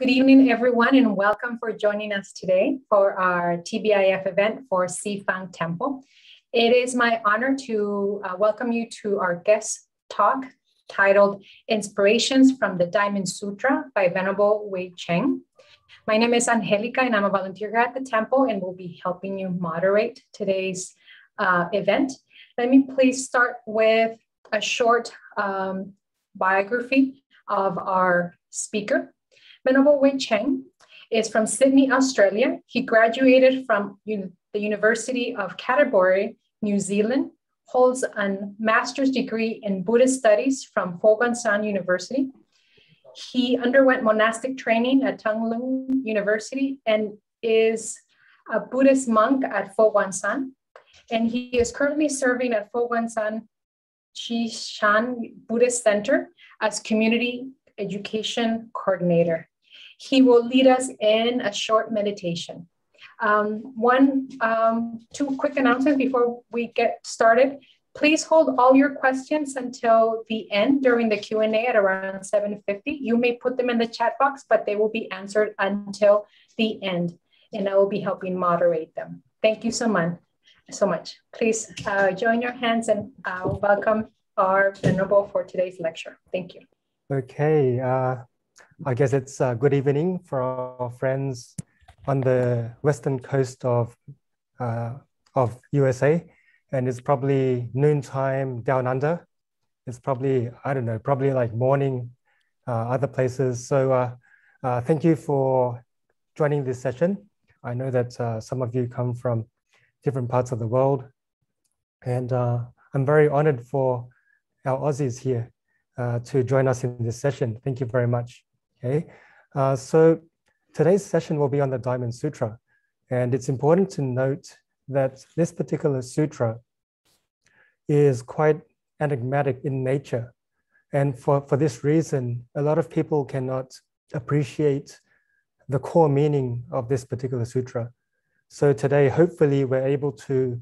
Good evening, everyone, and welcome for joining us today for our TBIF event for Sifang Temple. It is my honor to welcome you to our guest talk titled Inspirations from the Diamond Sutra by Venerable Hui Cheng. My name is Angelica, and I'm a volunteer here at the temple and will be helping you moderate today's event. Let me please start with a short biography of our speaker. Venerable Hui Cheng is from Sydney, Australia. He graduated from the University of Canterbury, New Zealand, holds a master's degree in Buddhist studies from Fo Guang Shan University. He underwent monastic training at Tung Lung University and is a Buddhist monk at Fo Guang Shan. And he is currently serving at Fo Guang Shan Chi Shan Buddhist Center as community education coordinator. He will lead us in a short meditation. Two quick announcements before we get started. Please hold all your questions until the end during the Q&A at around 7:50. You may put them in the chat box, but they will be answered until the end, and I will be helping moderate them. Thank you so much. Please join your hands and welcome our Venerable for today's lecture. Thank you. Okay, I guess it's good evening for our friends on the western coast of USA, and it's probably noontime down under. It's probably, I don't know, probably like morning other places. So thank you for joining this session. I know that some of you come from different parts of the world, and I'm very honored for our Aussies here to join us in this session. Thank you very much. Okay, so today's session will be on the Diamond Sutra, and it's important to note that this particular sutra is quite enigmatic in nature, and for this reason, a lot of people cannot appreciate the core meaning of this particular sutra. So today, hopefully, we're able to,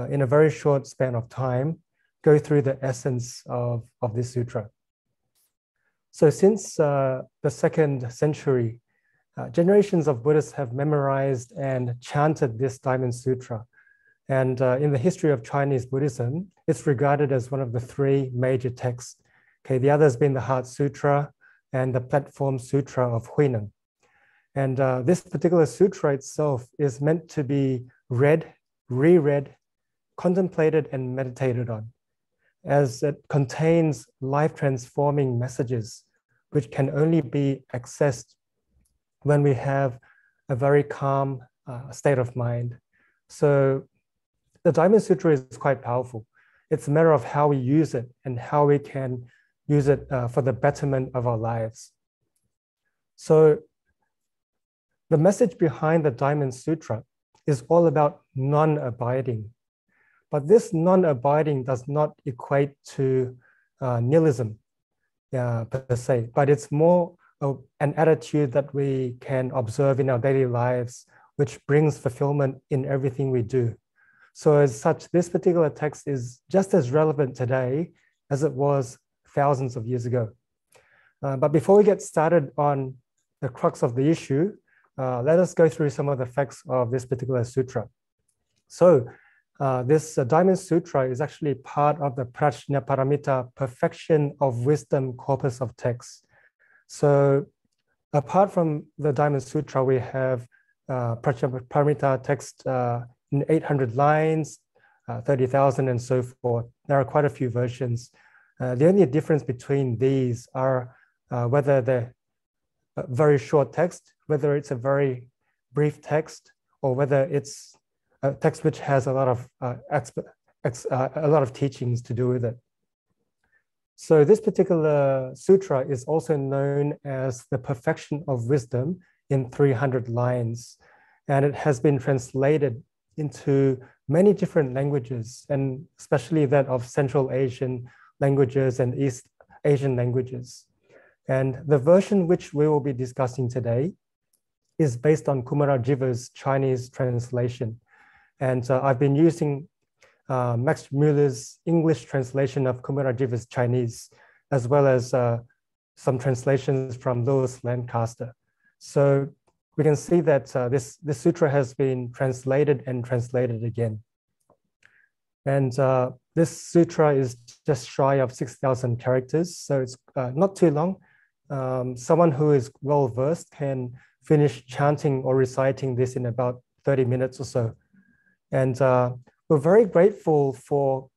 in a very short span of time, go through the essence of this sutra. So since the 2nd century, generations of Buddhists have memorized and chanted this Diamond Sutra. And in the history of Chinese Buddhism, it's regarded as one of the 3 major texts. Okay, the other has been the Heart Sutra and the Platform Sutra of Huineng. And this particular sutra itself is meant to be read, reread, contemplated, and meditated on, as it contains life-transforming messages which can only be accessed when we have a very calm state of mind. So the Diamond Sutra is quite powerful. It's a matter of how we use it and how we can use it for the betterment of our lives. So the message behind the Diamond Sutra is all about non-abiding. But this non-abiding does not equate to nihilism per se, but it's more of an attitude that we can observe in our daily lives, which brings fulfillment in everything we do. So as such, this particular text is just as relevant today as it was thousands of years ago. But before we get started on the crux of the issue, let us go through some of the facts of this particular sutra. So this Diamond Sutra is actually part of the PRAJNA Paramita, perfection of wisdom corpus of texts. So apart from the Diamond Sutra, we have PRAJNA Paramita text in 800 lines, 30,000 and so forth. There are quite a few versions. The only difference between these are whether they're a very short text, whether it's a very brief text, or whether it's a text which has a lot of teachings to do with it. So this particular sutra is also known as the perfection of wisdom in 300 lines. And it has been translated into many different languages, and especially that of Central Asian languages and East Asian languages. And the version which we will be discussing today is based on Kumarajiva's Chinese translation. And I've been using Max Muller's English translation of Kumarajiva's Chinese, as well as some translations from Lewis Lancaster. So we can see that this sutra has been translated and translated again. And this sutra is just shy of 6,000 characters, so it's not too long. Someone who is well-versed can finish chanting or reciting this in about 30 minutes or so. And we're very grateful for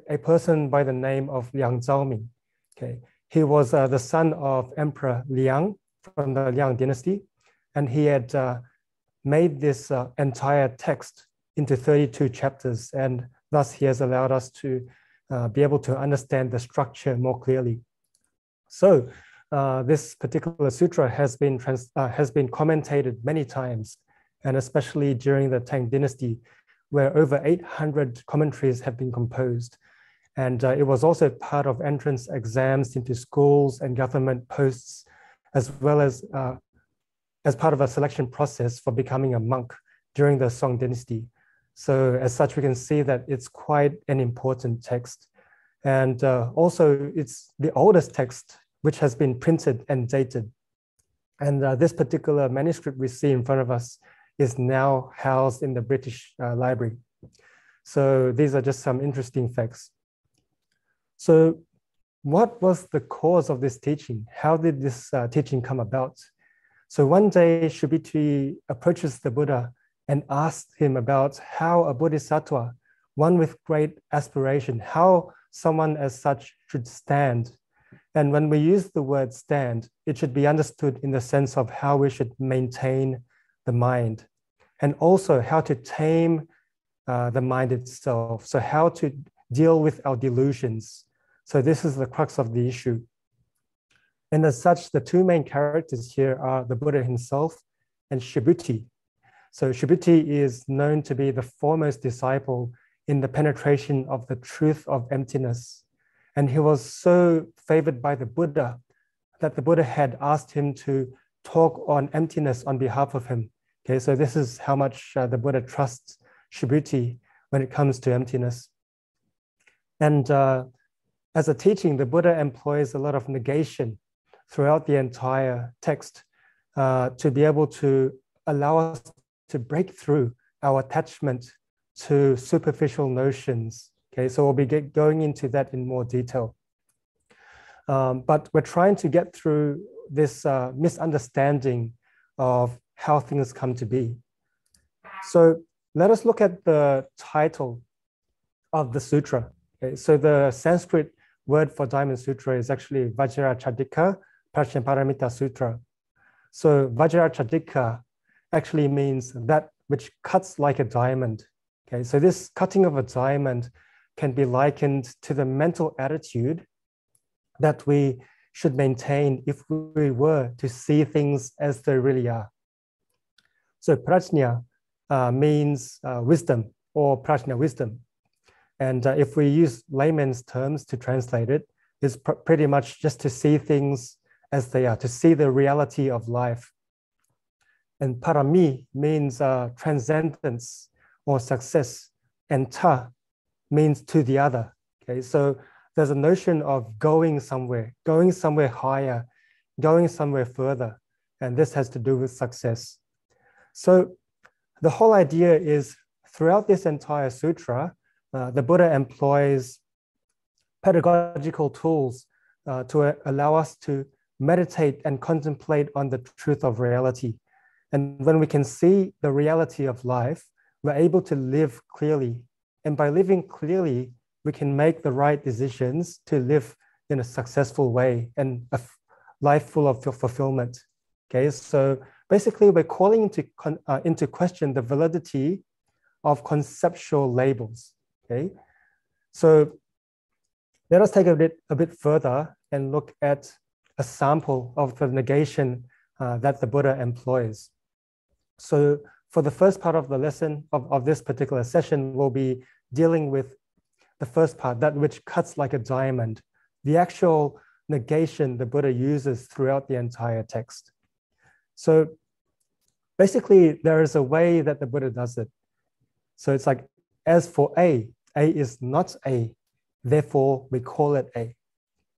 a person by the name of Liang Zhaoming. Okay, he was the son of Emperor Liang from the Liang dynasty, and he had made this entire text into 32 chapters, and thus he has allowed us to be able to understand the structure more clearly. So this particular sutra has been commentated many times, and especially during the Tang dynasty, where over 800 commentaries have been composed. And it was also part of entrance exams into schools and government posts, as well as part of a selection process for becoming a monk during the Song dynasty. So as such, we can see that it's quite an important text. And also it's the oldest text which has been printed and dated. And this particular manuscript we see in front of us is now housed in the British Library. So these are just some interesting facts. So what was the cause of this teaching? How did this teaching come about? So one day Shubhiti approaches the Buddha and asks him about how a bodhisattva, one with great aspiration, how someone as such should stand. And when we use the word stand, it should be understood in the sense of how we should maintain the mind, and also how to tame the mind itself. So how to deal with our delusions. So this is the crux of the issue. And as such, the two main characters here are the Buddha himself and Shubhiti. So Shubhiti is known to be the foremost disciple in the penetration of the truth of emptiness. And he was so favored by the Buddha that the Buddha had asked him to talk on emptiness on behalf of him. Okay, so this is how much the Buddha trusts Shubhiti when it comes to emptiness. And as a teaching, the Buddha employs a lot of negation throughout the entire text to be able to allow us to break through our attachment to superficial notions. Okay, so we'll be going into that in more detail. But we're trying to get through this misunderstanding of how things come to be. So let us look at the title of the sutra. Okay, so the Sanskrit word for Diamond Sutra is actually Vajrachadika Prajnaparamita Sutra. So Vajrachadika actually means that which cuts like a diamond. Okay, so this cutting of a diamond can be likened to the mental attitude that we should maintain if we were to see things as they really are. So prajna means wisdom, or prajna, wisdom. And if we use layman's terms to translate it, it's pretty much just to see things as they are, to see the reality of life. And parami means transcendence or success, and ta means to the other. Okay, so there's a notion of going somewhere higher, going somewhere further, and this has to do with success. So the whole idea is throughout this entire sutra, the Buddha employs pedagogical tools to allow us to meditate and contemplate on the truth of reality. And when we can see the reality of life, we're able to live clearly. And by living clearly, we can make the right decisions to live in a successful way and a life full of fulfillment. Okay, so basically we're calling into question the validity of conceptual labels. Okay, so let us take a bit further and look at a sample of the negation that the Buddha employs. So for the first part of the lesson of this particular session, we'll be dealing with the first part, that which cuts like a diamond, the actual negation the Buddha uses throughout the entire text. So basically, there is a way that the Buddha does it. So it's like, as for A is not A, therefore we call it A.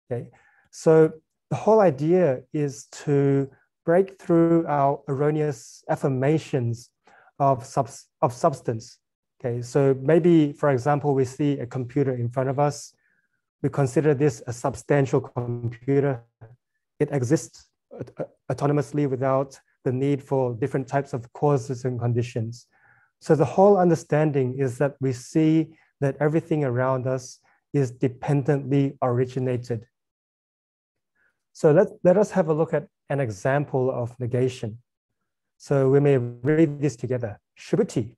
Okay? So the whole idea is to break through our erroneous affirmations of substance. Okay, so maybe, for example, we see a computer in front of us. We consider this a substantial computer. It exists autonomously without the need for different types of causes and conditions. So the whole understanding is that we see that everything around us is dependently originated. So let us have a look at an example of negation. So we may read this together. Subhuti,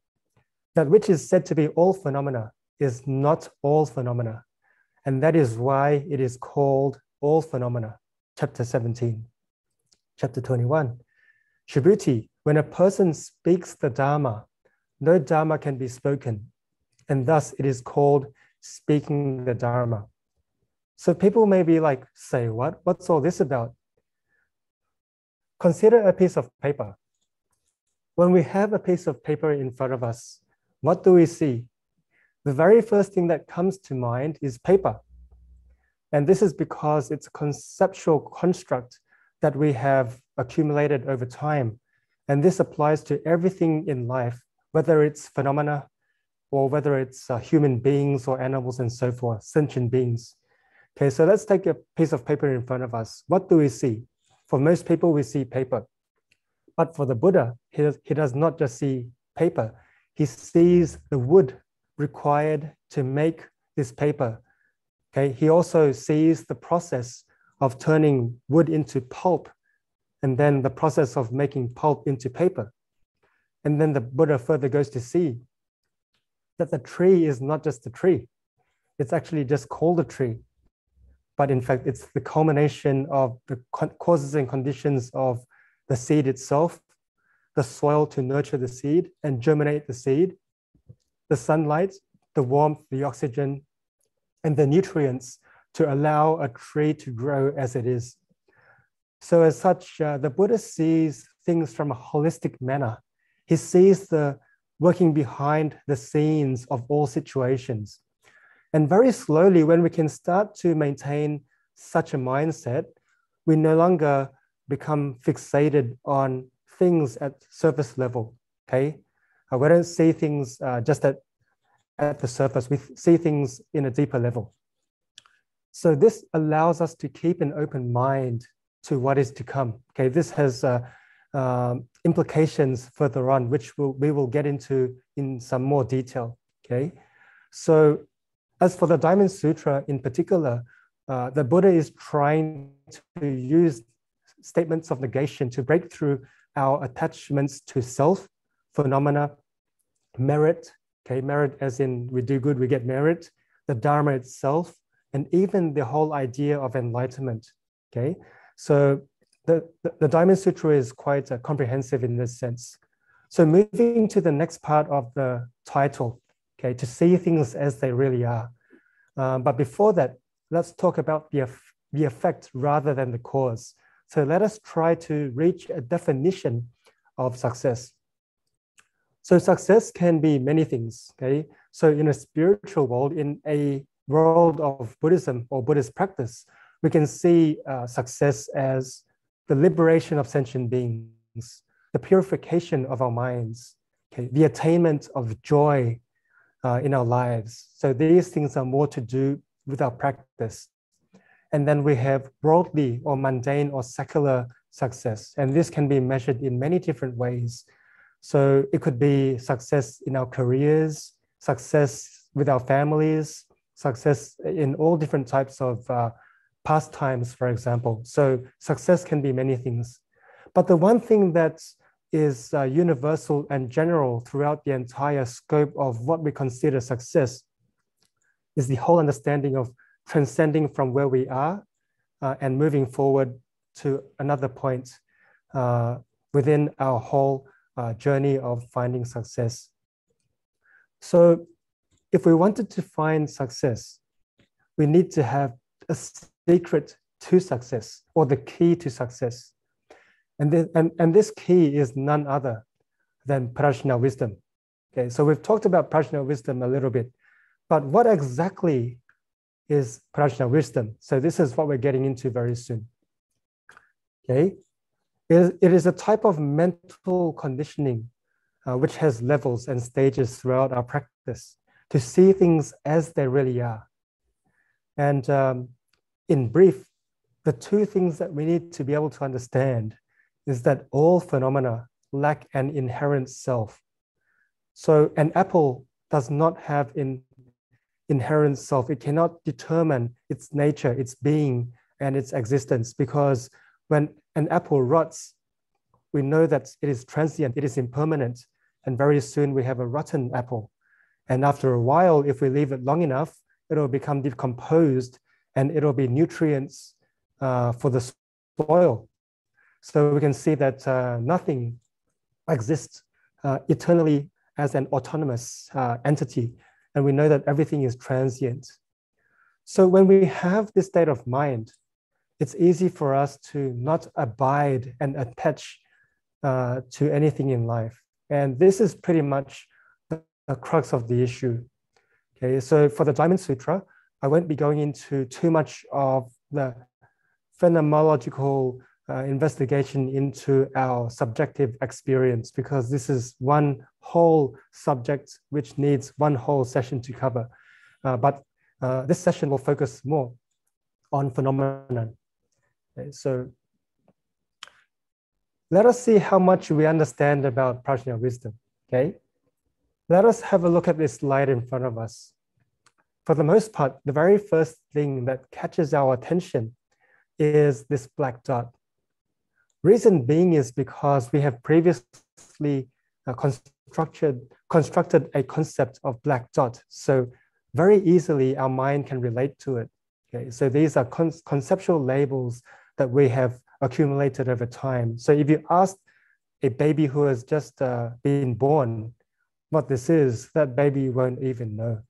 that which is said to be all phenomena, is not all phenomena. And that is why it is called all phenomena. Chapter 17. Chapter 21. Subhuti, when a person speaks the Dharma, no Dharma can be spoken. And thus it is called speaking the Dharma. So people may be like, say what? What's all this about? Consider a piece of paper. When we have a piece of paper in front of us, what do we see? The very first thing that comes to mind is paper. And this is because it's a conceptual construct that we have accumulated over time. And this applies to everything in life, whether it's phenomena or whether it's human beings or animals and so forth, sentient beings. Okay, so let's take a piece of paper in front of us. What do we see? For most people, we see paper. But for the Buddha, he does not just see paper. He sees the wood required to make this paper. Okay, he also sees the process of turning wood into pulp, and then the process of making pulp into paper. And then the Buddha further goes to see that the tree is not just a tree. It's actually just called a tree. But in fact, it's the culmination of the causes and conditions of the seed itself, the soil to nurture the seed and germinate the seed, the sunlight, the warmth, the oxygen, and the nutrients to allow a tree to grow as it is. So as such, the Buddha sees things from a holistic manner. He sees the working behind the scenes of all situations. And very slowly, when we can start to maintain such a mindset, we no longer become fixated on things at surface level, okay? We don't see things just at the surface. We see things in a deeper level. So this allows us to keep an open mind to what is to come, okay? This has implications further on, which we will get into in some more detail, okay? So as for the Diamond Sutra in particular, the Buddha is trying to use statements of negation to break through our attachments to self, phenomena, merit, okay, merit as in we do good, we get merit, the Dharma itself, and even the whole idea of enlightenment, okay? So the Diamond Sutra is quite comprehensive in this sense. So moving to the next part of the title, okay, to see things as they really are. But before that, let's talk about the effect rather than the cause. So let us try to reach a definition of success. So success can be many things, okay? So in a spiritual world, in a world of Buddhism or Buddhist practice, we can see success as the liberation of sentient beings, the purification of our minds, okay? The attainment of joy in our lives. So these things are more to do with our practice. And then we have worldly or mundane or secular success. And this can be measured in many different ways. So it could be success in our careers, success with our families, success in all different types of pastimes, for example. So success can be many things. But the one thing that is universal and general throughout the entire scope of what we consider success is the whole understanding of transcending from where we are and moving forward to another point within our whole journey of finding success. So if we wanted to find success, we need to have a secret to success or the key to success. And this key is none other than PRAJNA wisdom. Okay, so we've talked about PRAJNA wisdom a little bit, but what exactly is PRAJNA wisdom? So this is what we're getting into very soon. Okay, It is a type of mental conditioning which has levels and stages throughout our practice to see things as they really are. And in brief, the two things that we need to be able to understand is that all phenomena lack an inherent self. So an apple does not have an inherent self. It cannot determine its nature, its being, and its existence, because when an apple rots, we know that it is transient, it is impermanent, and very soon we have a rotten apple. And after a while, if we leave it long enough, it'll become decomposed and it'll be nutrients for the soil. So we can see that nothing exists eternally as an autonomous entity. And we know that everything is transient. So when we have this state of mind, it's easy for us to not abide and attach to anything in life. And this is pretty much the crux of the issue. Okay, so for the Diamond Sutra, I won't be going into too much of the phenomenological investigation into our subjective experience, because this is one whole subject which needs one whole session to cover. But this session will focus more on phenomenon. Okay, so let us see how much we understand about PRAJNA wisdom. Okay, let us have a look at this slide in front of us. For the most part, the very first thing that catches our attention is this black dot. Reason being is because we have previously constructed a concept of black dot. So very easily our mind can relate to it. Okay, so these are conceptual labels that we have accumulated over time. So if you ask a baby who has just been born what this is, that baby won't even know,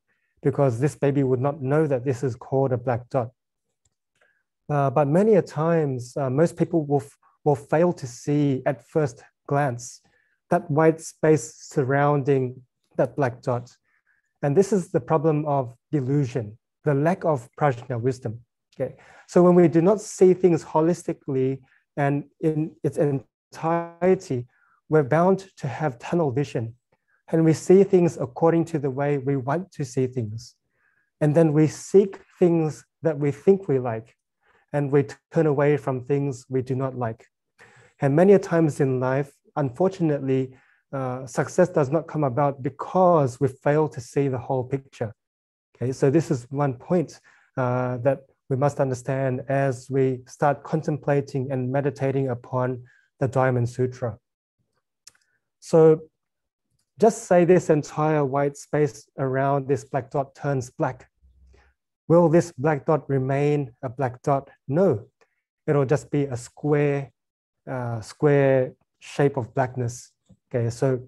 because this baby would not know that this is called a black dot. But many a times, most people will fail to see at first glance that white space surrounding that black dot. And this is the problem of delusion, the lack of PRAJNA wisdom. Okay, so when we do not see things holistically and in its entirety, we're bound to have tunnel vision. And we see things according to the way we want to see things. And then we seek things that we think we like, and we turn away from things we do not like. And many times in life, unfortunately, success does not come about because we fail to see the whole picture. Okay, so this is one point that we must understand as we start contemplating and meditating upon the Diamond Sutra. So just say this entire white space around this black dot turns black. Will this black dot remain a black dot? No, it'll just be a square shape of blackness. Okay, so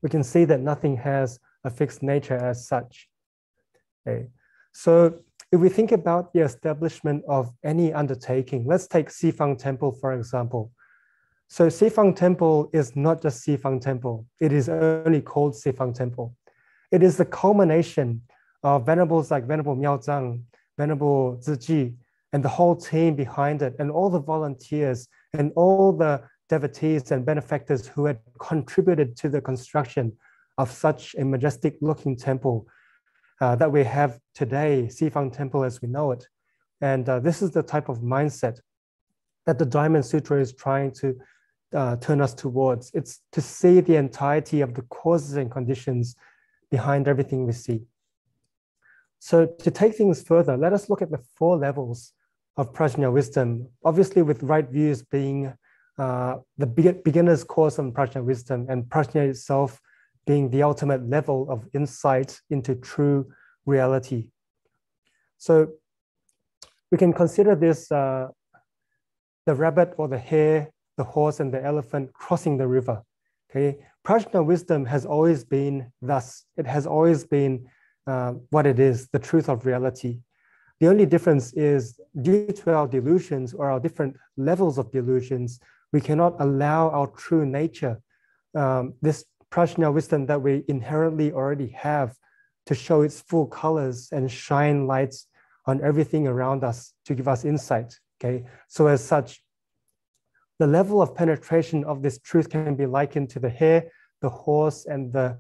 we can see that nothing has a fixed nature as such. Okay, so if we think about the establishment of any undertaking, let's take Sifang Temple, for example. So Sifang Temple is not just Sifang Temple. It is only called Sifang Temple. It is the culmination of venerables like Venerable Miao Zhang, Venerable Ziji, and the whole team behind it, and all the volunteers and all the devotees and benefactors who had contributed to the construction of such a majestic looking temple that we have today, Sifang Temple as we know it. And this is the type of mindset that the Diamond Sutra is trying to turn us towards. It's to see the entirety of the causes and conditions behind everything we see. So to take things further, let us look at the 4 levels of PRAJNA wisdom, obviously with right views being the beginner's course on PRAJNA wisdom, and PRAJNA itself being the ultimate level of insight into true reality. So we can consider this the rabbit or the hare, the horse and the elephant crossing the river. Okay, PRAJNA wisdom has always been thus. It has always been what it is, the truth of reality. The only difference is due to our delusions or our different levels of delusions, we cannot allow our true nature, this PRAJNA wisdom that we inherently already have, to show its full colors and shine lights on everything around us to give us insight. Okay, so as such, the level of penetration of this truth can be likened to the hare, the horse, and the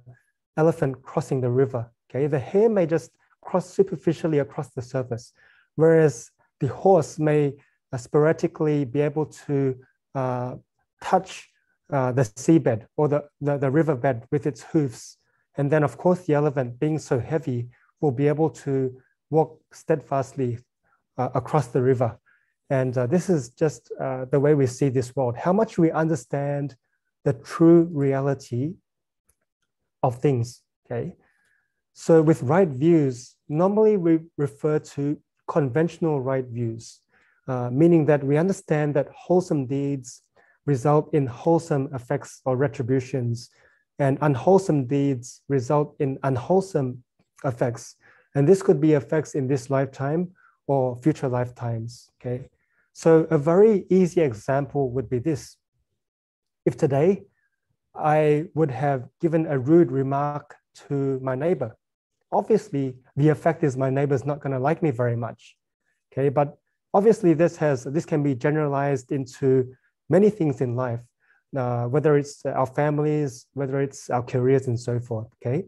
elephant crossing the river. Okay, the hare may just cross superficially across the surface, whereas the horse may sporadically be able to touch the seabed or the riverbed with its hoofs. And then, of course, the elephant, being so heavy, will be able to walk steadfastly across the river. And this is just the way we see this world, how much we understand the true reality of things, okay? So with right views, normally we refer to conventional right views, meaning that we understand that wholesome deeds result in wholesome effects or retributions, and unwholesome deeds result in unwholesome effects. And this could be effects in this lifetime or future lifetimes, okay? So a very easy example would be this. If today I would have given a rude remark to my neighbor, obviously the effect is my neighbor's not going to like me very much, okay? But obviously this can be generalized into many things in life, whether it's our families, whether it's our careers and so forth, okay?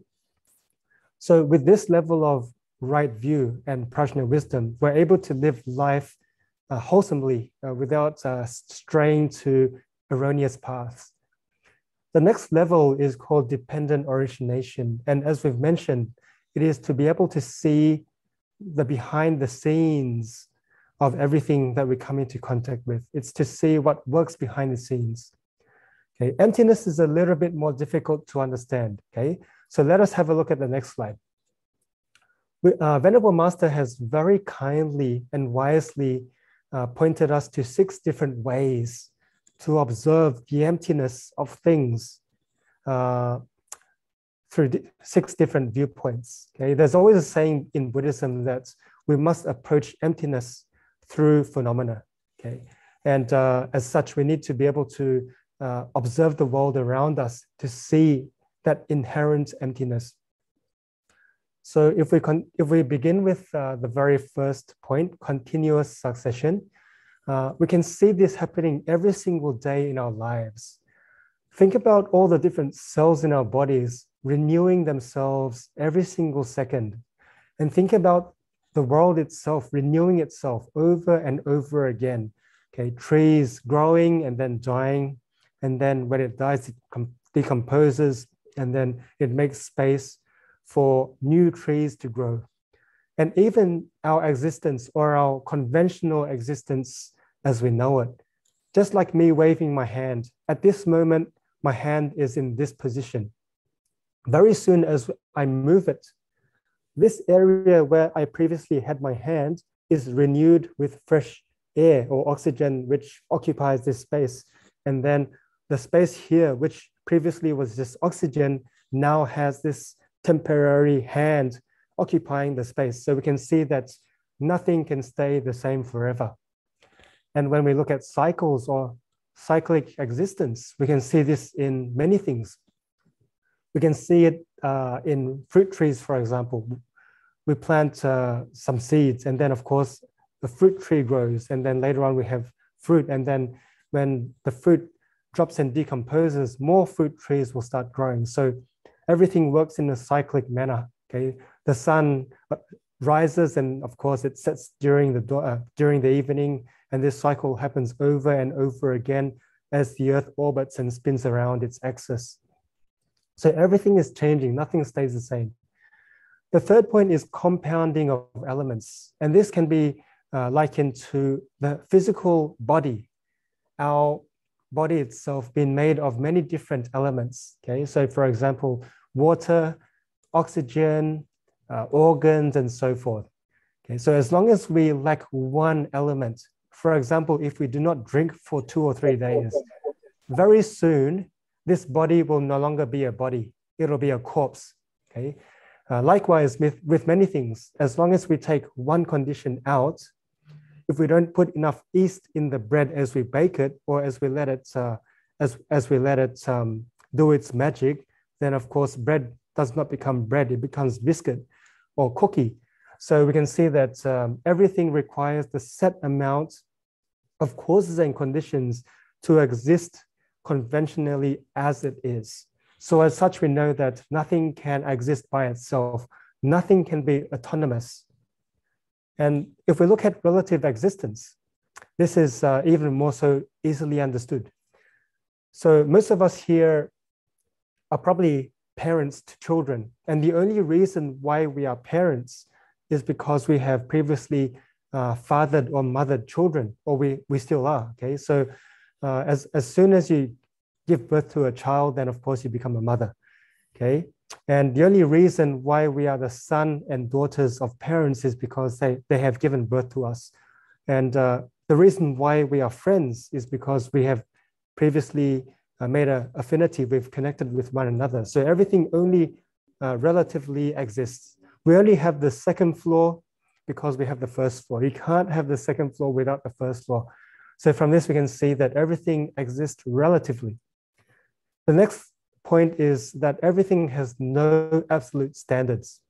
So with this level of right view and prajna wisdom, we're able to live life wholesomely without straying to erroneous paths. The next level is called dependent origination. And as we've mentioned, it is to be able to see the behind the scenes of everything that we come into contact with. It's to see what works behind the scenes. Okay, emptiness is a little bit more difficult to understand. Okay, so let us have a look at the next slide. Venerable Master has very kindly and wisely pointed us to 6 different ways to observe the emptiness of things through 6 different viewpoints. Okay, there's always a saying in Buddhism that we must approach emptiness through phenomena. Okay, and as such, we need to be able to observe the world around us to see that inherent emptiness. So if we begin with the very first point, continuous succession, we can see this happening every single day in our lives. Think about all the different cells in our bodies renewing themselves every single second. And think about the world itself renewing itself over and over again. Okay, trees growing and then dying. And then when it dies, it decomposes, and then it makes space for new trees to grow. And even our existence, or our conventional existence as we know it, just like me waving my hand, at this moment, my hand is in this position. Very soon as I move it, this area where I previously had my hand is renewed with fresh air or oxygen, which occupies this space. And then the space here, which previously was just oxygen, now has this temporary hand occupying the space. So we can see that nothing can stay the same forever. And when we look at cycles or cyclic existence, we can see this in many things. We can see it in fruit trees, for example. We plant some seeds, and then of course the fruit tree grows, and then later on we have fruit, and then when the fruit drops and decomposes, more fruit trees will start growing. So everything works in a cyclic manner. Okay, the sun rises, and of course it sets during the evening, and this cycle happens over and over again as the Earth orbits and spins around its axis. So everything is changing, nothing stays the same. The third point is compounding of elements, and this can be likened to the physical body. Our body itself being made of many different elements. Okay, so for example, water, oxygen, organs, and so forth. Okay, so as long as we lack one element, for example, if we do not drink for 2 or 3 days, very soon this body will no longer be a body; it'll be a corpse. Okay. Likewise, with many things, as long as we take one condition out, if we don't put enough yeast in the bread as we bake it, or as we let it do its magic, then of course bread does not become bread; it becomes biscuit or cookie. So we can see that everything requires the set amount of causes and conditions to exist conventionally as it is. So as such, we know that nothing can exist by itself. Nothing can be autonomous. And if we look at relative existence, this is even more so easily understood. So most of us here are probably parents to children. And the only reason why we are parents is because we have previously fathered or mothered children, or we still are, okay? So as soon as you give birth to a child, then of course you become a mother, okay? And the only reason why we are the son and daughters of parents is because they have given birth to us. And the reason why we are friends is because we have previously made an affinity, we've connected with one another. So everything only relatively exists. We only have the second floor because we have the first floor. You can't have the second floor without the first floor. So from this, we can see that everything exists relatively. The next point is that everything has no absolute standards.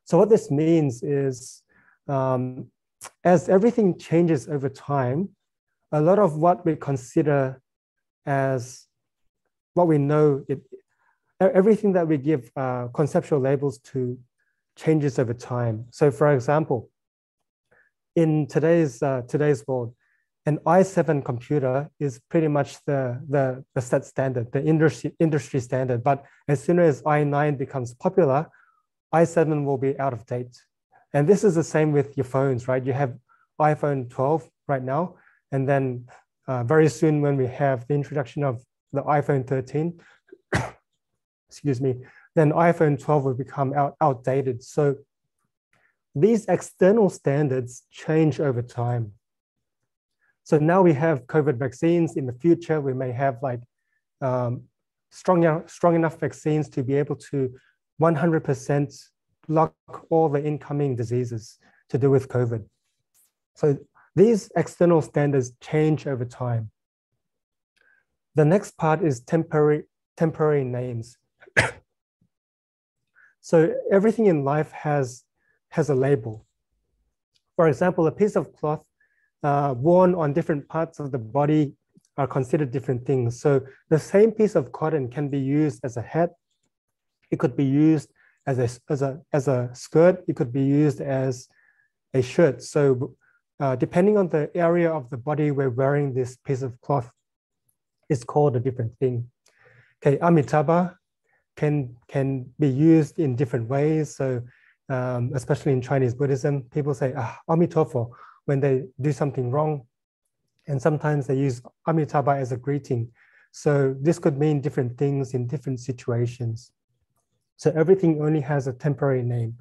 So what this means is, as everything changes over time, a lot of what we consider as what we know, everything that we give conceptual labels to changes over time. So for example, in today's world, an i7 computer is pretty much the set standard, the industry standard. But as soon as i9 becomes popular, i7 will be out of date. And this is the same with your phones, right? You have iPhone 12 right now, and then very soon when we have the introduction of the iPhone 13, excuse me, then iPhone 12 will become outdated. So these external standards change over time. So now we have COVID vaccines. In the future, we may have like strong enough vaccines to be able to 100% block all the incoming diseases to do with COVID. So these external standards change over time. The next part is temporary names. So everything in life has a label. For example, a piece of cloth worn on different parts of the body are considered different things. So the same piece of cotton can be used as a hat. It could be used as a skirt. It could be used as a shirt. So depending on the area of the body we're wearing this piece of cloth is called a different thing. Okay, Amitabha can be used in different ways. So especially in Chinese Buddhism, people say Amitofo when they do something wrong. And sometimes they use Amitabha as a greeting. So this could mean different things in different situations. So everything only has a temporary name.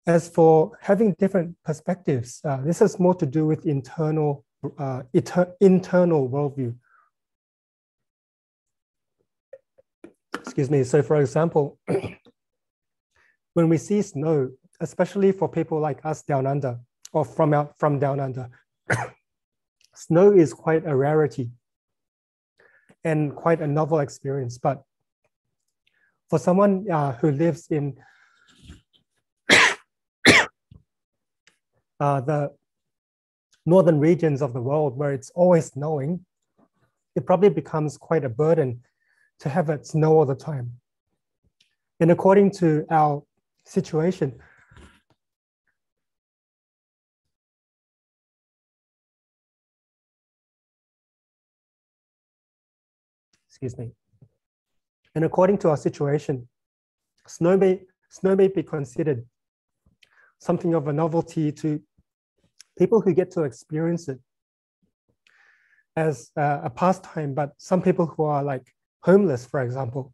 As for having different perspectives, this has more to do with internal worldview. Excuse me. So for example, when we see snow, especially for people like us down under, or from down under, snow is quite a rarity and quite a novel experience. But for someone who lives in the northern regions of the world where it's always snowing, it probably becomes quite a burden to have it snow all the time. And according to our situation, excuse me. And according to our situation, snow may be considered something of a novelty to people who get to experience it as a pastime. But some people who are like homeless, for example,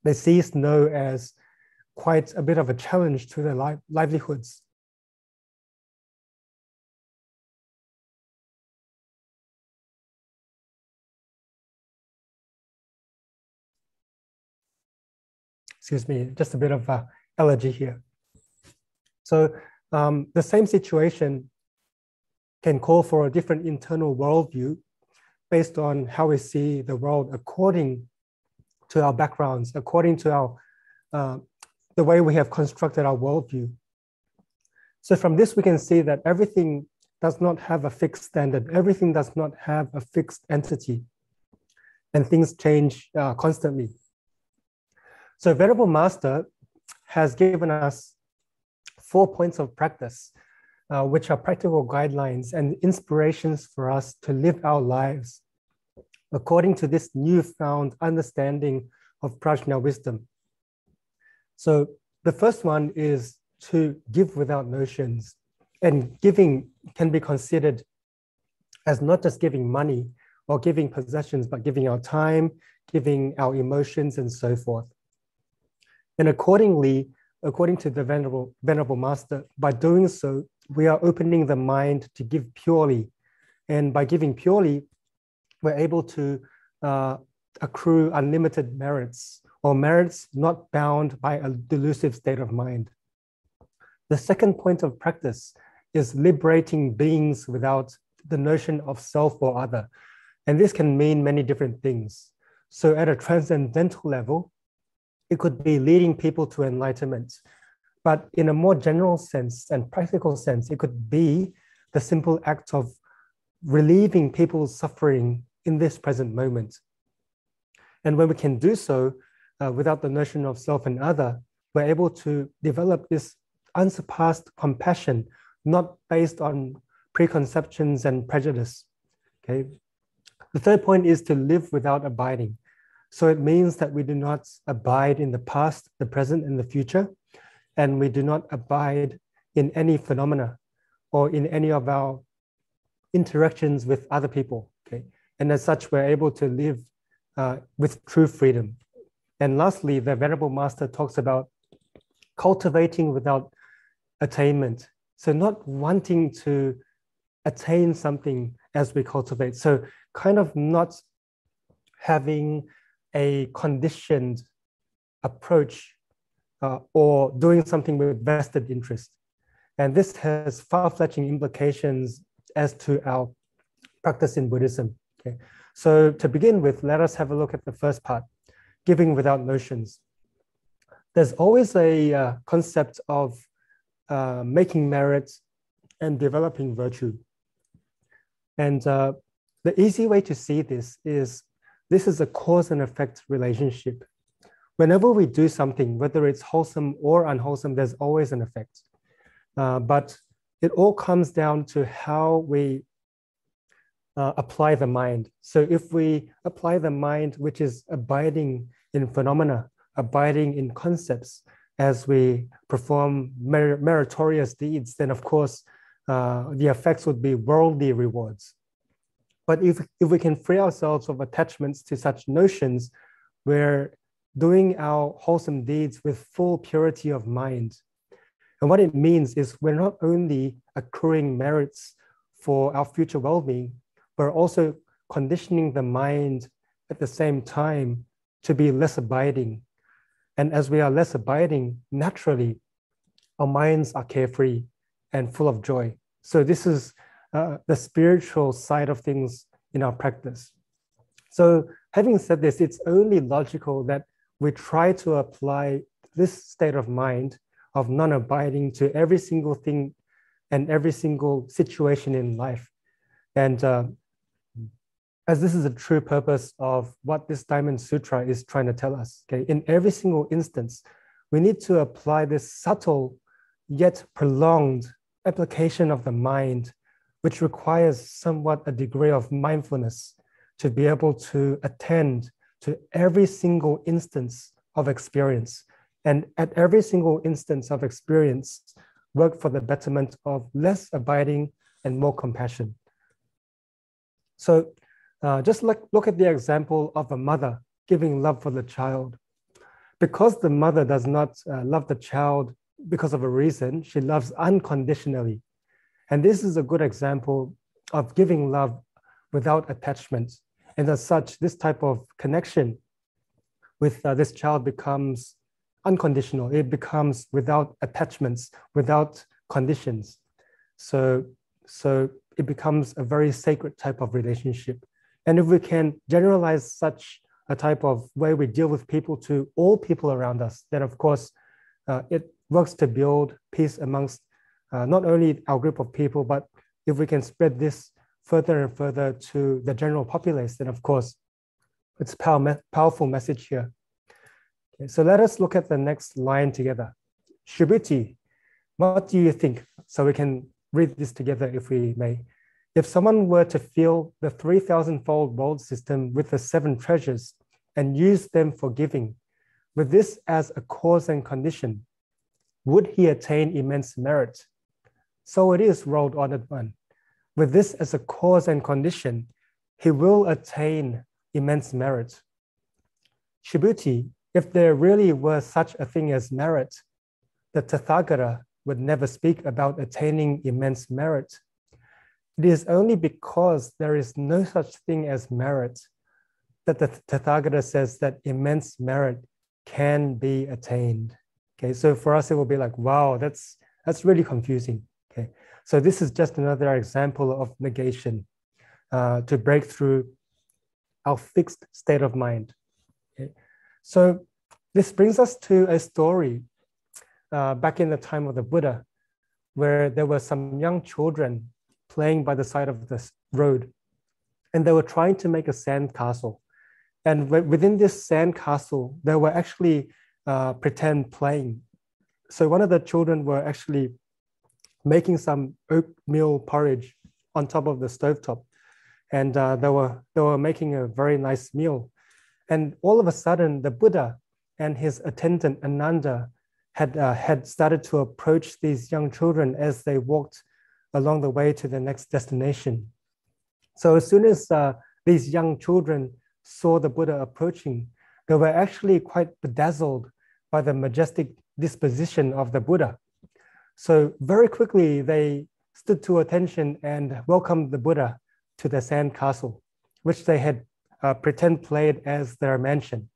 they see snow as quite a bit of a challenge to their livelihoods. Excuse me, just a bit of allergy here. So the same situation can call for a different internal worldview based on how we see the world according to our backgrounds, according to our the way we have constructed our worldview. So from this, we can see that everything does not have a fixed standard. Everything does not have a fixed entity. And things change constantly. So Venerable Master has given us 4 points of practice, which are practical guidelines and inspirations for us to live our lives according to this newfound understanding of PRAJNA wisdom. So the first one is to give without notions. And giving can be considered as not just giving money or giving possessions, but giving our time, giving our emotions, and so forth. And accordingly, according to the Venerable Master, by doing so, we are opening the mind to give purely. And by giving purely, we're able to accrue unlimited merits, or merits not bound by a delusive state of mind. The second point of practice is liberating beings without the notion of self or other. And this can mean many different things. So at a transcendental level, it could be leading people to enlightenment. But in a more general sense and practical sense, it could be the simple act of relieving people's suffering in this present moment. And when we can do so without the notion of self and other, we're able to develop this unsurpassed compassion, not based on preconceptions and prejudice. Okay. The third point is to live without abiding. So it means that we do not abide in the past, the present, and the future, and we do not abide in any phenomena or in any of our interactions with other people. Okay. And as such, we're able to live with true freedom. And lastly, the Venerable Master talks about cultivating without attainment. So not wanting to attain something as we cultivate. So kind of not having a conditioned approach or doing something with vested interest. And this has far-fetching implications as to our practice in Buddhism. Okay. So to begin with, let us have a look at the first part, giving without notions. There's always a concept of making merit and developing virtue. And the easy way to see this is a cause and effect relationship. Whenever we do something, whether it's wholesome or unwholesome, there's always an effect. But it all comes down to how we apply the mind. So if we apply the mind, which is abiding in phenomena, abiding in concepts, as we perform meritorious deeds, then of course, the effects would be worldly rewards. But if we can free ourselves of attachments to such notions, we're doing our wholesome deeds with full purity of mind. And what it means is we're not only accruing merits for our future well-being, we're also conditioning the mind at the same time to be less abiding. And as we are less abiding, naturally, our minds are carefree and full of joy. So this is the spiritual side of things in our practice. So having said this, it's only logical that we try to apply this state of mind of non-abiding to every single thing and every single situation in life. And as this is a true purpose of what this Diamond Sutra is trying to tell us, okay, in every single instance, we need to apply this subtle yet prolonged application of the mind, which requires somewhat a degree of mindfulness to be able to attend to every single instance of experience. And at every single instance of experience, work for the betterment of less abiding and more compassion. So just look at the example of a mother giving love for the child. Because the mother does not love the child because of a reason, she loves unconditionally. And this is a good example of giving love without attachment. And as such, this type of connection with this child becomes unconditional. It becomes without attachments, without conditions. So it becomes a very sacred type of relationship. And if we can generalize such a type of way we deal with people to all people around us, then of course, it works to build peace amongst not only our group of people, but if we can spread this further and further to the general populace, then of course, it's a powerful message here. Okay, so let us look at the next line together. Shubhuti, what do you think? So we can read this together if we may. If someone were to feel the 3,000-fold world system with the 7 treasures and use them for giving, with this as a cause and condition, would he attain immense merit? So it is, World Honored One. With this as a cause and condition, he will attain immense merit. Shubhuti, if there really were such a thing as merit, the Tathagata would never speak about attaining immense merit. It is only because there is no such thing as merit that the Tathagata says that immense merit can be attained. Okay, so for us, it will be like, wow, that's really confusing. Okay, so this is just another example of negation to break through our fixed state of mind. Okay, so this brings us to a story back in the time of the Buddha, where there were some young children playing by the side of the road, and they were trying to make a sand castle. And within this sand castle, they were actually pretend playing. So one of the children were actually making some oatmeal porridge on top of the stovetop, and they were making a very nice meal. And all of a sudden, the Buddha and his attendant Ananda had started to approach these young children as they walked along the way to the next destination. So as soon as these young children saw the Buddha approaching, they were actually quite bedazzled by the majestic disposition of the Buddha. So very quickly, they stood to attention and welcomed the Buddha to the sand castle, which they had pretend played as their mansion,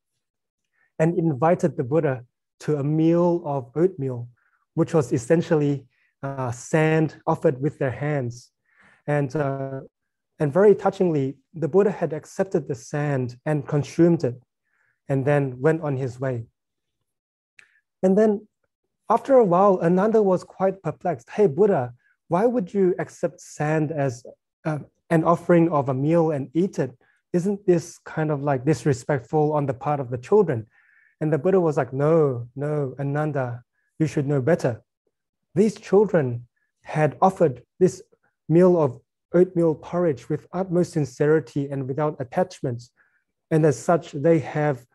and invited the Buddha to a meal of oatmeal, which was essentially sand offered with their hands. And very touchingly, the Buddha had accepted the sand and consumed it, and then went on his way. And then after a while, Ananda was quite perplexed. Hey, Buddha, why would you accept sand as an offering of a meal and eat it? Isn't this kind of like disrespectful on the part of the children? And the Buddha was like, no, Ananda, you should know better. These children had offered this meal of oatmeal porridge with utmost sincerity and without attachments. And as such, they have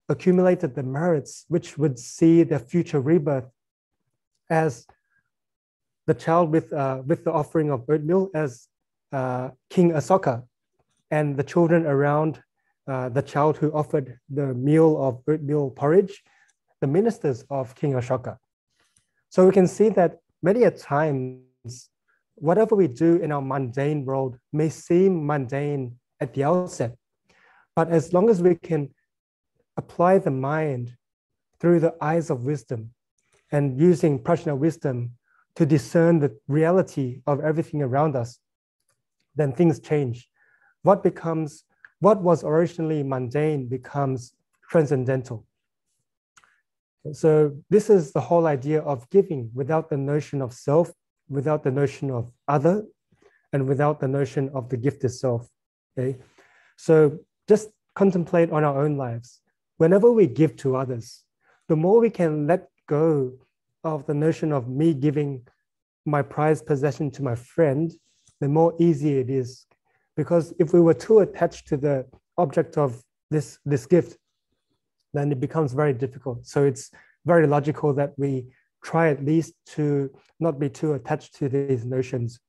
accumulated the merits which would see their future rebirth as the child with the offering of oatmeal as King Asoka, and the children around the child who offered the meal of oatmeal porridge, the ministers of King Ashoka. So we can see that many a times, whatever we do in our mundane world may seem mundane at the outset, but as long as we can apply the mind through the eyes of wisdom and using PRAJNA wisdom to discern the reality of everything around us, then things change. What was originally mundane becomes transcendental. So this is the whole idea of giving without the notion of self, without the notion of other, and without the notion of the gift itself. Okay? So just contemplate on our own lives. Whenever we give to others, the more we can let go of the notion of me giving my prized possession to my friend, the more easy it is. Because if we were too attached to the object of this gift, then it becomes very difficult. So it's very logical that we try at least to not be too attached to these notions.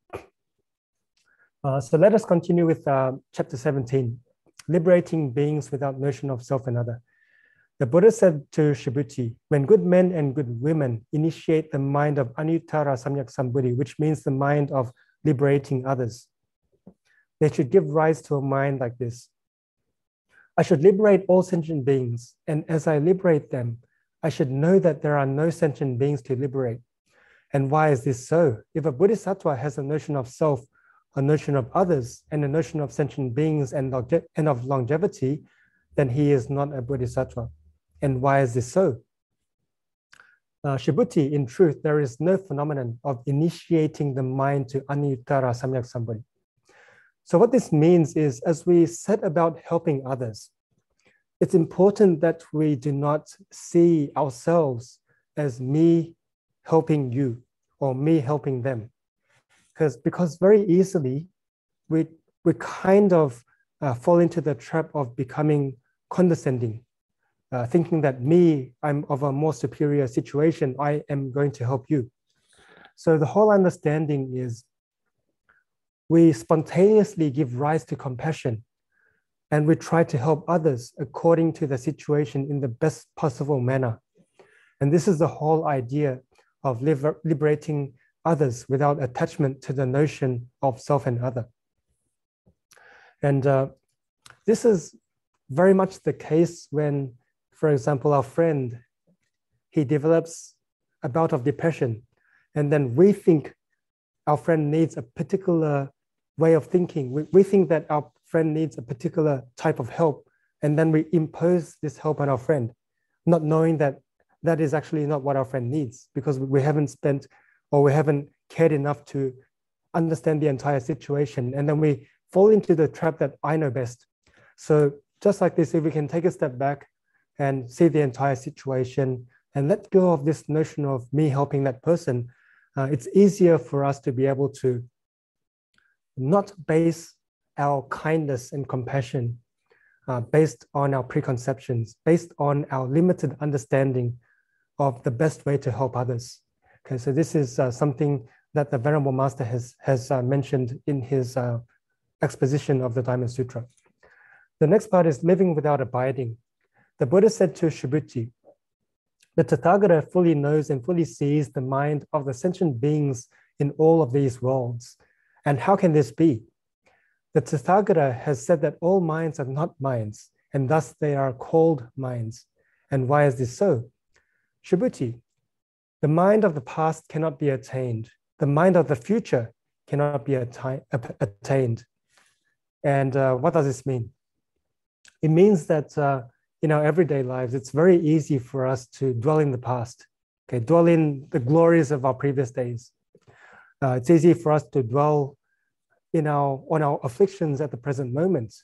So let us continue with chapter 17, liberating beings without notion of self and other. The Buddha said to Shubhuti, when good men and good women initiate the mind of Anuttara Samyak Sambuddhi, which means the mind of liberating others, they should give rise to a mind like this. I should liberate all sentient beings, and as I liberate them, I should know that there are no sentient beings to liberate. And why is this so? If a bodhisattva has a notion of self, a notion of others, and a notion of sentient beings and of longevity, then he is not a bodhisattva. And why is this so? Shibhuti, in truth, there is no phenomenon of initiating the mind to Anuttara Samyak Sambodhi. So what this means is, as we set about helping others, it's important that we do not see ourselves as me helping you or me helping them. Because very easily we kind of fall into the trap of becoming condescending, thinking that I'm of a more superior situation, I am going to help you. So the whole understanding is we spontaneously give rise to compassion, and we try to help others according to the situation in the best possible manner. And this is the whole idea of liberating others without attachment to the notion of self and other. And this is very much the case when, for example, our friend, he develops a bout of depression, and then we think our friend needs a particular way of thinking. We think that our friend needs a particular type of help, and then we impose this help on our friend, not knowing that that is actually not what our friend needs, because we haven't spent or we haven't cared enough to understand the entire situation. And then we fall into the trap that I know best. So just like this, if we can take a step back and see the entire situation and let go of this notion of me helping that person, it's easier for us to be able to not base our kindness and compassion based on our preconceptions, based on our limited understanding of the best way to help others. Okay, so this is something that the Venerable Master has mentioned in his exposition of the Diamond Sutra. The next part is living without abiding. The Buddha said to Shibhuti, the Tathagata fully knows and fully sees the mind of the sentient beings in all of these worlds. And how can this be? The Tathagata has said that all minds are not minds, and thus they are called minds. And why is this so? Shibhuti, the mind of the past cannot be attained. The mind of the future cannot be attained. And what does this mean? It means that in our everyday lives, it's very easy for us to dwell in the past, okay, dwell in the glories of our previous days. It's easy for us to dwell on our afflictions at the present moment.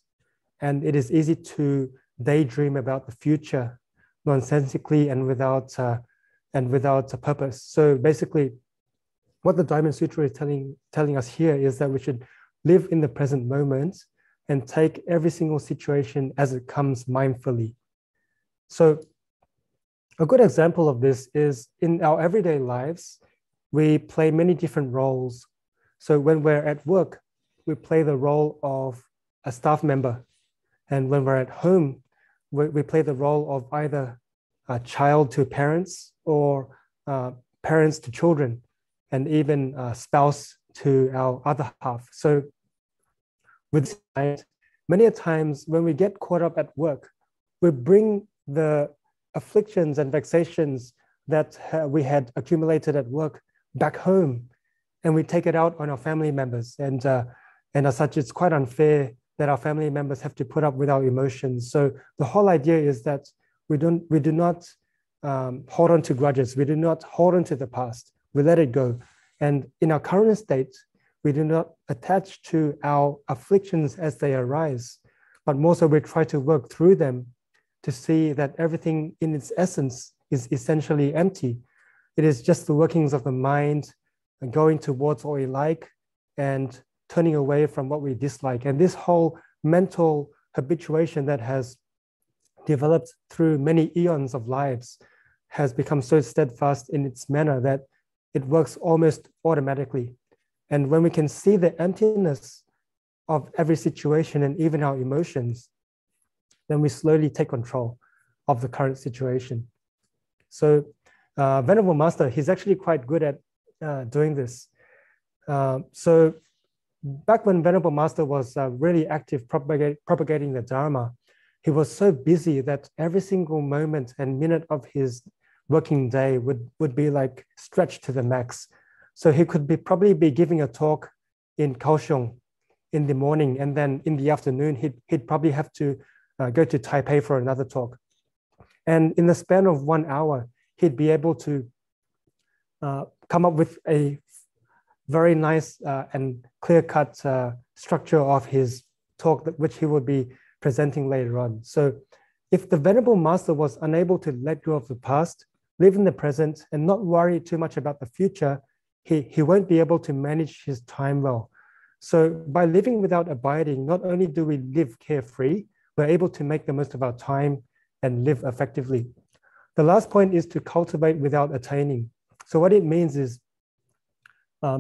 And it is easy to daydream about the future nonsensically and without a purpose. So basically, what the Diamond Sutra is telling us here is that we should live in the present moment and take every single situation as it comes mindfully. So a good example of this is in our everyday lives, we play many different roles. So when we're at work, we play the role of a staff member. And when we're at home, we play the role of either a child to parents or parents to children, and even a spouse to our other half. So with that, many times when we get caught up at work, we bring the afflictions and vexations that we had accumulated at work back home, and we take it out on our family members. And as such, it's quite unfair that our family members have to put up with our emotions. So the whole idea is that we do not hold on to grudges. We do not hold on to the past. We let it go. And in our current state, we do not attach to our afflictions as they arise, but more so we try to work through them to see that everything in its essence is essentially empty. It is just the workings of the mind and going towards what we like and turning away from what we dislike. And this whole mental habituation that has developed through many eons of lives has become so steadfast in its manner that it works almost automatically. And when we can see the emptiness of every situation and even our emotions, then we slowly take control of the current situation. So Venerable Master, he's actually quite good at doing this. So back when Venerable Master was really active propagating the Dharma, he was so busy that every single moment and minute of his working day would be like stretched to the max. So he could probably be giving a talk in Kaohsiung in the morning, and then in the afternoon, he'd probably have to go to Taipei for another talk. And in the span of 1 hour, he'd be able to come up with a very nice and clear-cut structure of his talk, which he will be presenting later on. So if the Venerable Master was unable to let go of the past, live in the present, and not worry too much about the future, he won't be able to manage his time well. So by living without abiding, not only do we live carefree, we're able to make the most of our time and live effectively. The last point is to cultivate without attaining. So what it means is,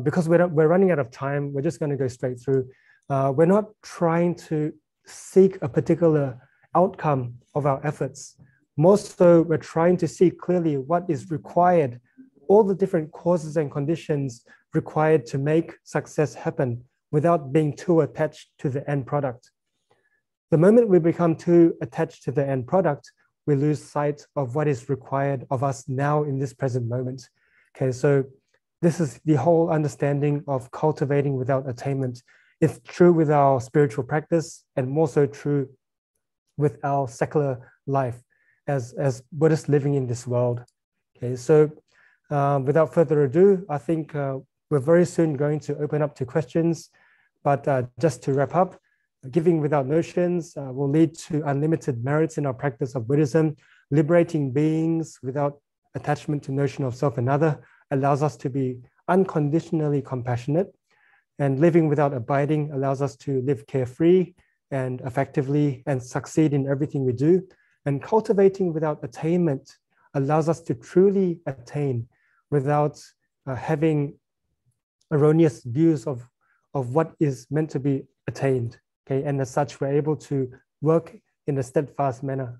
because we're running out of time, we're just going to go straight through. We're not trying to seek a particular outcome of our efforts. More so, we're trying to see clearly what is required, all the different causes and conditions required to make success happen without being too attached to the end product. The moment we become too attached to the end product, we lose sight of what is required of us now in this present moment. Okay, so this is the whole understanding of cultivating without attainment. It's true with our spiritual practice and more so true with our secular life as Buddhists living in this world. Okay, so without further ado, I think we're very soon going to open up to questions. But just to wrap up, giving without notions will lead to unlimited merits in our practice of Buddhism. Liberating beings without attachment to notion of self and other allows us to be unconditionally compassionate. And living without abiding allows us to live carefree and effectively and succeed in everything we do. And cultivating without attainment allows us to truly attain without having erroneous views of what is meant to be attained. Okay, and as such, we're able to work in a steadfast manner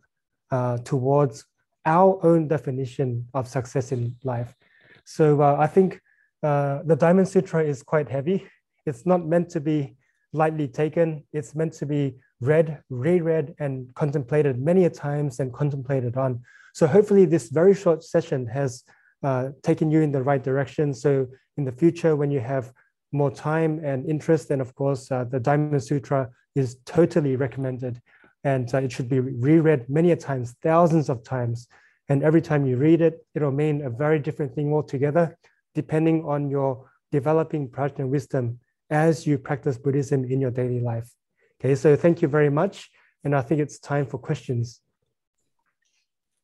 towards our own definition of success in life. So I think the Diamond Sutra is quite heavy. It's not meant to be lightly taken. It's meant to be read, reread, and contemplated many a times and contemplated on. So hopefully this very short session has taken you in the right direction. So in the future, when you have more time and interest, then of course the Diamond Sutra is totally recommended, and it should be reread many a times, thousands of times. And every time you read it, it'll mean a very different thing altogether, depending on your developing prajna wisdom as you practice Buddhism in your daily life. Okay, so thank you very much. And I think it's time for questions.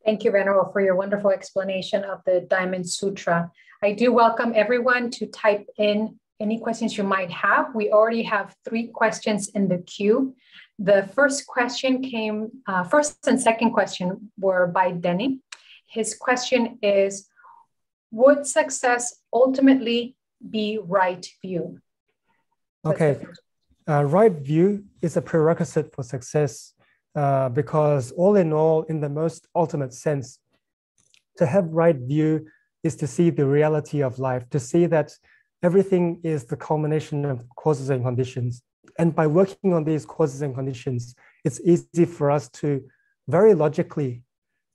Thank you, Venerable, for your wonderful explanation of the Diamond Sutra. I do welcome everyone to type in any questions you might have. We already have 3 questions in the queue. The first question first and second question were by Denny. His question is, would success ultimately be right view? Okay, right view is a prerequisite for success because all in all, in the most ultimate sense, to have right view is to see the reality of life, to see that everything is the culmination of causes and conditions. And by working on these causes and conditions, it's easy for us to very logically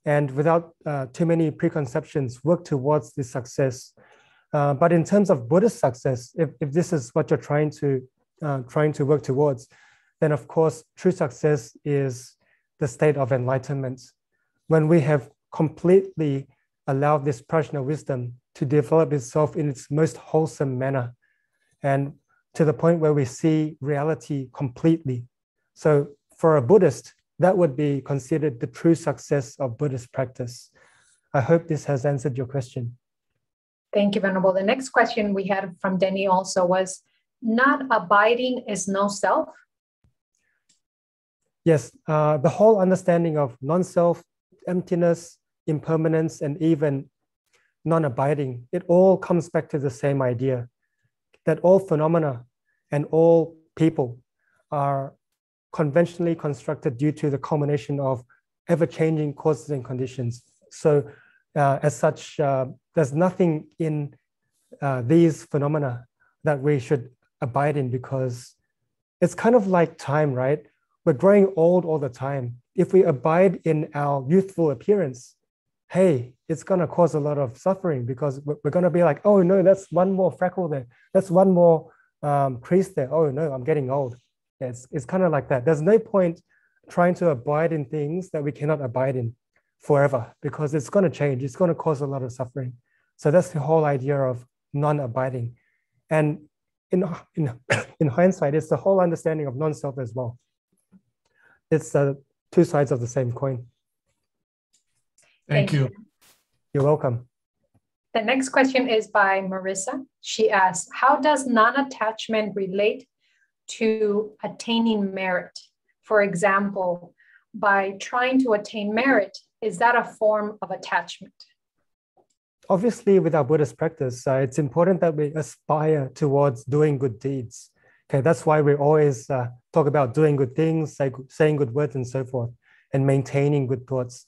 and without too many preconceptions work towards this success. But in terms of Buddhist success, if this is what you're trying to work towards, then of course, true success is the state of enlightenment. When we have completely allowed this prajna wisdom to develop itself in its most wholesome manner, and to the point where we see reality completely. So for a Buddhist, that would be considered the true success of Buddhist practice. I hope this has answered your question. Thank you, Venerable. The next question we had from Denny also was, not abiding is no self? Yes, the whole understanding of non-self, emptiness, impermanence, and even non-abiding, it all comes back to the same idea, that all phenomena and all people are conventionally constructed due to the culmination of ever-changing causes and conditions. So as such, there's nothing in these phenomena that we should abide in, because it's kind of like time, right? We're growing old all the time. If we abide in our youthful appearance, hey, it's going to cause a lot of suffering, because we're going to be like, oh no, that's one more freckle there. That's one more crease there. Oh no, I'm getting old. Yeah, it's kind of like that. There's no point trying to abide in things that we cannot abide in forever, because it's going to change. It's going to cause a lot of suffering. So that's the whole idea of non-abiding. And in hindsight, it's the whole understanding of non-self as well. It's two sides of the same coin. Thank you. You're welcome. The next question is by Marissa. She asks, how does non-attachment relate to attaining merit? For example, by trying to attain merit, is that a form of attachment? Obviously, with our Buddhist practice, it's important that we aspire towards doing good deeds. Okay, that's why we always talk about doing good things, saying good words, and so forth, and maintaining good thoughts.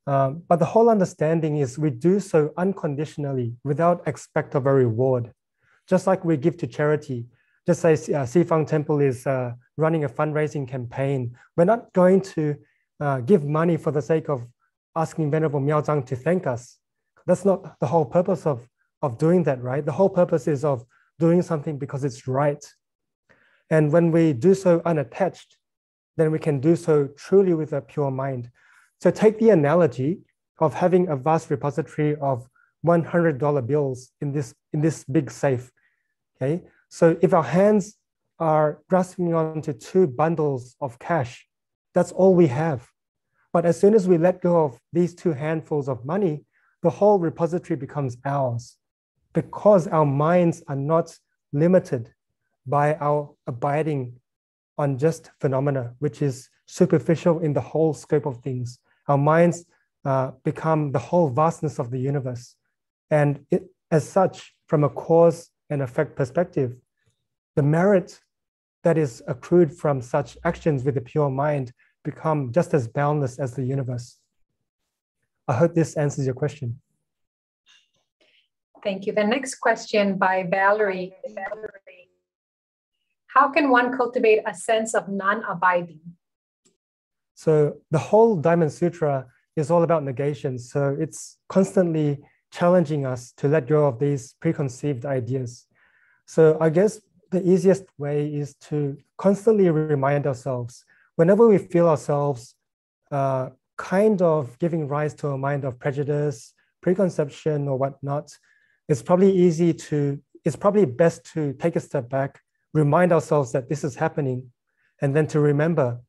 But the whole understanding is we do so unconditionally without expect of a reward. Just like we give to charity, just say Sifang Temple is running a fundraising campaign. We're not going to give money for the sake of asking Venerable Miaozhang to thank us. That's not the whole purpose of doing that, right? The whole purpose is of doing something because it's right. And when we do so unattached, then we can do so truly with a pure mind. So take the analogy of having a vast repository of $100 bills in this big safe, okay? So if our hands are grasping onto 2 bundles of cash, that's all we have. But as soon as we let go of these 2 handfuls of money, the whole repository becomes ours because our minds are not limited by our abiding on just phenomena, which is superficial in the whole scope of things. Our minds become the whole vastness of the universe. And as such, from a cause and effect perspective, the merit that is accrued from such actions with a pure mind become just as boundless as the universe. I hope this answers your question. Thank you. The next question by Valerie. How can one cultivate a sense of non-abiding? So the whole Diamond Sutra is all about negation. So it's constantly challenging us to let go of these preconceived ideas. So I guess the easiest way is to constantly remind ourselves, whenever we feel ourselves kind of giving rise to a mind of prejudice, preconception, or whatnot, it's probably best to take a step back, remind ourselves that this is happening, and then to remember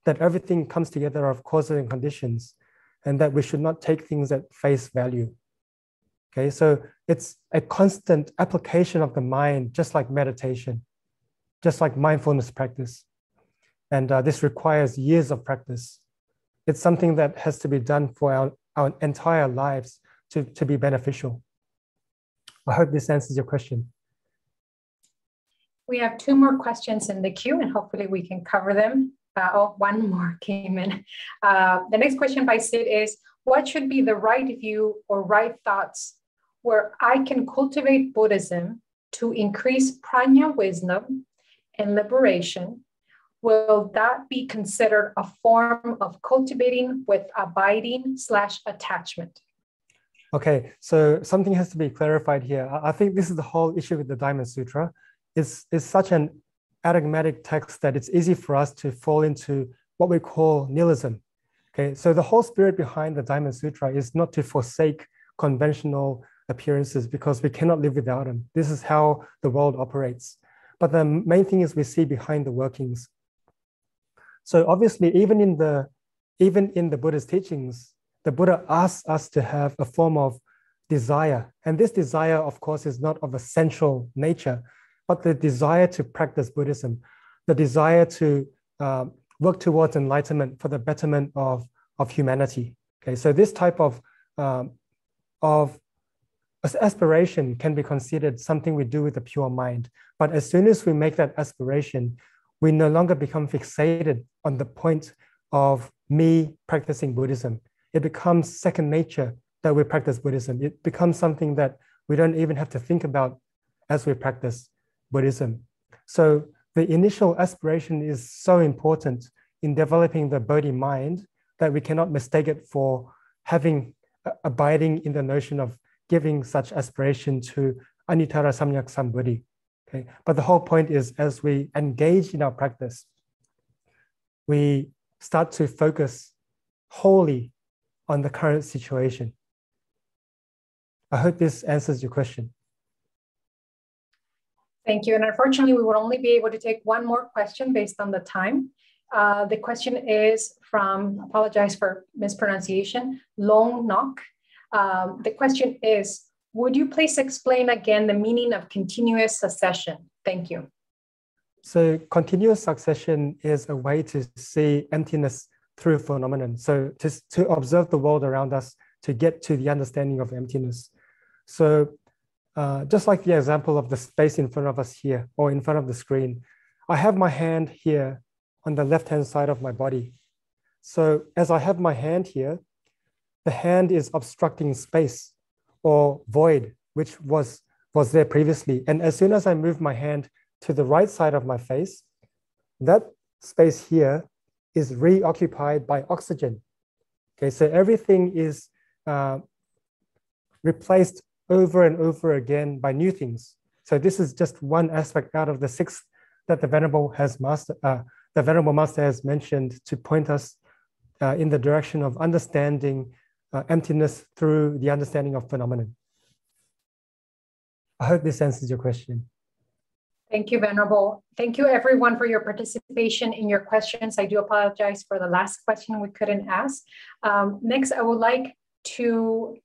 that everything comes together of causes and conditions, and that we should not take things at face value. Okay, so it's a constant application of the mind, just like meditation, just like mindfulness practice. And this requires years of practice. It's something that has to be done for our entire lives to be beneficial. I hope this answers your question. We have 2 more questions in the queue, and hopefully we can cover them. One more came in. The next question by Sid is, what should be the right view or right thoughts where I can cultivate Buddhism to increase PRAJNA wisdom and liberation? Will that be considered a form of cultivating with abiding/attachment? Okay, so something has to be clarified here. I think this is the whole issue with the Diamond Sutra. It's such an enigmatic text that it's easy for us to fall into what we call nihilism. Okay, so the whole spirit behind the Diamond Sutra is not to forsake conventional appearances because we cannot live without them. This is how the world operates. But the main thing is we see behind the workings. So obviously, even in the Buddha's teachings, the Buddha asks us to have a form of desire. And this desire, of course, is not of a sensual nature, but the desire to practice Buddhism, the desire to work towards enlightenment for the betterment of humanity. Okay, so this type of aspiration can be considered something we do with a pure mind. But as soon as we make that aspiration, we no longer become fixated on the point of me practicing Buddhism. It becomes second nature that we practice Buddhism. It becomes something that we don't even have to think about as we practice Buddhism. So the initial aspiration is so important in developing the Bodhi mind that we cannot mistake it for abiding in the notion of giving such aspiration to Anuttara Samyak Sambuddhi. Okay? But the whole point is, as we engage in our practice, we start to focus wholly on the current situation. I hope this answers your question. Thank you. And unfortunately, we will only be able to take one more question based on the time. The question is from, apologize for mispronunciation, Long Nok. The question is, would you please explain again the meaning of continuous succession? Thank you. So continuous succession is a way to see emptiness through phenomenon. So to observe the world around us, to get to the understanding of emptiness. So just like the example of the space in front of us here, or in front of the screen, I have my hand here on the left-hand side of my body. So as I have my hand here, the hand is obstructing space or void, which was there previously. And as soon as I move my hand to the right side of my face, that space here is reoccupied by oxygen. Okay, so everything is replaced over and over again by new things. So this is just one aspect out of the 6 that the Venerable Master has mentioned to point us in the direction of understanding emptiness through the understanding of phenomenon. I hope this answers your question. Thank you, Venerable. Thank you, everyone, for your participation in your questions. I do apologize for the last question we couldn't ask. Next, I would like to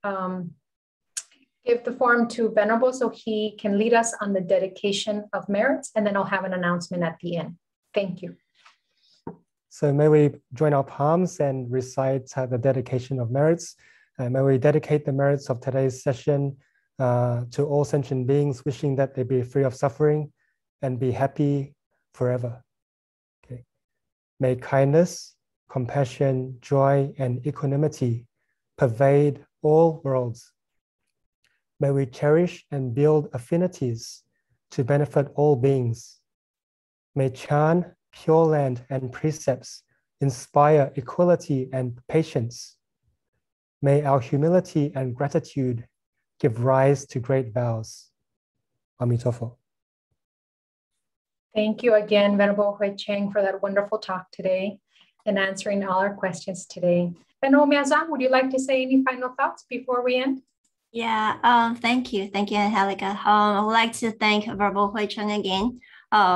give the forum to Venerable so he can lead us on the dedication of merits, and then I'll have an announcement at the end. Thank you. So may we join our palms and recite the dedication of merits. May we dedicate the merits of today's session to all sentient beings, wishing that they be free of suffering and be happy forever. Okay. May kindness, compassion, joy, and equanimity pervade all worlds. May we cherish and build affinities to benefit all beings. May Chan, Pure Land, and precepts inspire equality and patience. May our humility and gratitude give rise to great vows. Amitofo. Thank you again, Venerable Hui Cheng, for that wonderful talk today and answering all our questions today. Venerable Miazang, would you like to say any final thoughts before we end? Yeah, thank you. Thank you, Angelica. I would like to thank Venerable Hui Cheng again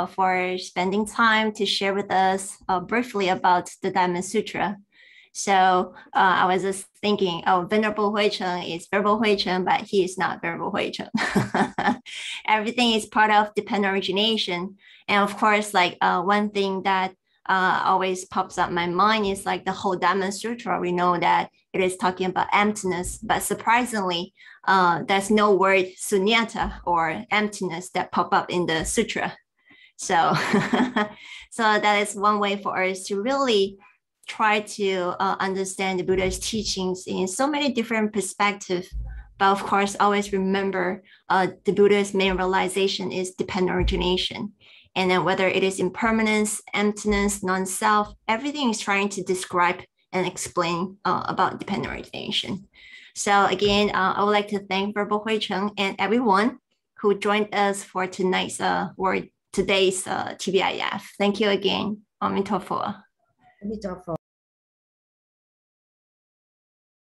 for spending time to share with us briefly about the Diamond Sutra. So I was just thinking, oh, Venerable Hui Cheng is Venerable Hui Cheng, but he is not Venerable Hui Cheng. Everything is part of dependent origination. And of course, like one thing that always pops up in my mind is like the whole Diamond Sutra. We know that it is talking about emptiness, but surprisingly, there's no word sunyata or emptiness that pop up in the sutra. So, so that is one way for us to really try to understand the Buddha's teachings in so many different perspectives. But of course, always remember the Buddha's main realization is dependent origination. And then whether it is impermanence, emptiness, non-self, everything is trying to describe and explain about dependent origination. So again, I would like to thank Venerable Hui Cheng and everyone who joined us for tonight's today's TBIF. Thank you again. Amitofo.